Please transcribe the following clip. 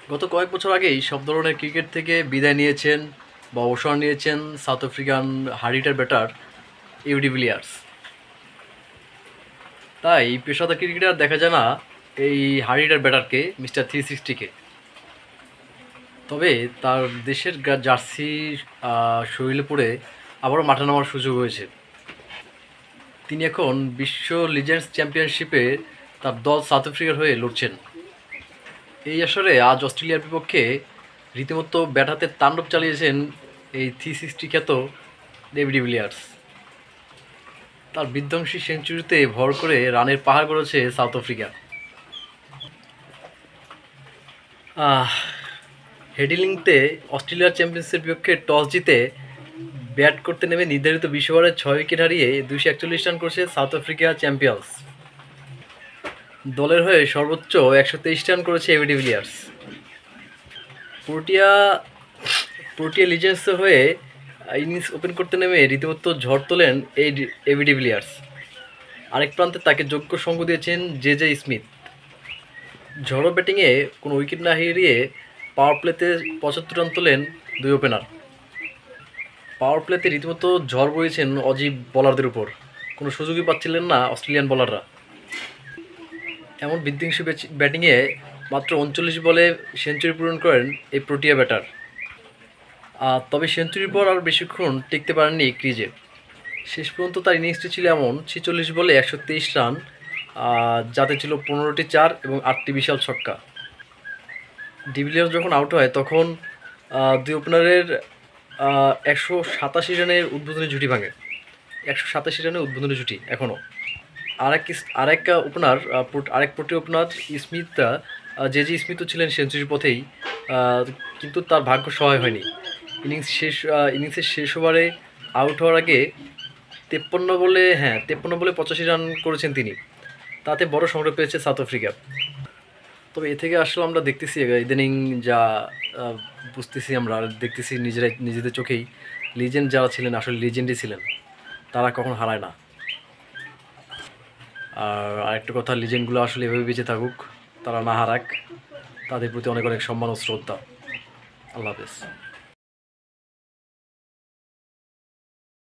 গত কয়েক বছর আগেই সব ধরনের ক্রিকেট থেকে বিদায় নিয়েছেন বা অবসর নিয়েছেন সাউথ আফ্রিকান হার্ড ব্যাটার ইউ ডিভিলিয়ার্স। তাই পেশাদার ক্রিকেটার দেখা যায় না এই হার্ড ব্যাটারকে, মিস্টার 360-কে। তবে তার দেশের জার্সি শরীরে পড়ে আবারও মাঠে নামার সুযোগ হয়েছে। তিনি এখন বিশ্ব লিজেন্ডস চ্যাম্পিয়নশিপে তার দল সাউথ আফ্রিকার হয়ে লড়ছেন। এই আসরে আজ অস্ট্রেলিয়ার বিপক্ষে রীতিমতো ব্যাট হাতে তাণ্ডব চালিয়েছেন এই 360 খ্যাত ডেভিড ডিভিলিয়ার্স। তার বিধ্বংসী সেঞ্চুরিতে ভর করে রানের পাহাড় গড়েছে সাউথ আফ্রিকা। হেডিলিংতে অস্ট্রেলিয়ার চ্যাম্পিয়ন্সের বিপক্ষে টস জিতে ব্যাট করতে নেমে নির্ধারিত 20 ওভারে 6 উইকেট হারিয়ে 241 রান করেছে সাউথ আফ্রিকা চ্যাম্পিয়ন্স। দলের হয়ে সর্বোচ্চ 123 রান করেছে এবি ডিভিলিয়ার্স। প্রোটিয়া লিজেন্ডসের হয়ে ইনিংস ওপেন করতে নেমে রীতিমতো ঝড় তোলেন এই এবি ডিভিলিয়ার্স। আরেক প্রান্তে তাকে যোগ্য সঙ্গ দিয়েছেন জে স্মিথ। ঝড়ো ব্যাটিংয়ে কোনো উইকেট না হারিয়ে পাওয়ার প্লেতে 75 রান তোলেন দুই ওপেনার। পাওয়ার প্লেতে রীতিমতো ঝড় বইছেন অজি বোলারদের উপর, কোনো সুযোগই পাচ্ছিলেন না অস্ট্রেলিয়ান বোলাররা। এমন বিধ্বংসী ব্যাটিংয়ে মাত্র 39 বলে সেঞ্চুরি পূরণ করেন এই প্রোটিয়া ব্যাটার। তবে সেঞ্চুরির পর আর বেশিক্ষণ টিকতে পারেননি ক্রিজে। শেষ পর্যন্ত তার ইনিংসটি ছিল এমন: 46 বলে 123 রান, যাতে ছিল 15টি 4 এবং 8টি বিশাল ছক্কা। ডিভিলিয়ার্স যখন আউট হয় তখন দুই ওপেনারের 187 রানের উদ্বোধনী জুটি ভাঙে। 187 রানের উদ্বোধনী জুটি এখনও। আরেক প্রোটি ওপেনার স্মিথ, জে স্মিথও ছিলেন সেঞ্চুরির পথেই, কিন্তু তার ভাগ্য সহায় হয়নি। ইনিংসের শেষ ওভারে আউট হওয়ার আগে 53 বলে 85 রান করেছেন তিনি। তাতে বড় সংগ্রহ পেয়েছে সাউথ আফ্রিকা। তবে এ থেকে আসলে আমরা দেখতেছি ইদানিং যা বুঝতেছি, আমরা দেখতেছি নিজেদের চোখেই, লিজেন্ড যারা ছিলেন আসলে লিজেন্ডই ছিলেন, তারা কখন হারায় না। আর আরেকটা কথা, লিজেন্ডগুলো আসলে এভাবে বেঁচে থাকুক, তারা না হারাক। তাদের প্রতি অনেক অনেক সম্মান ও শ্রদ্ধা। আল্লাহ হাফেজ।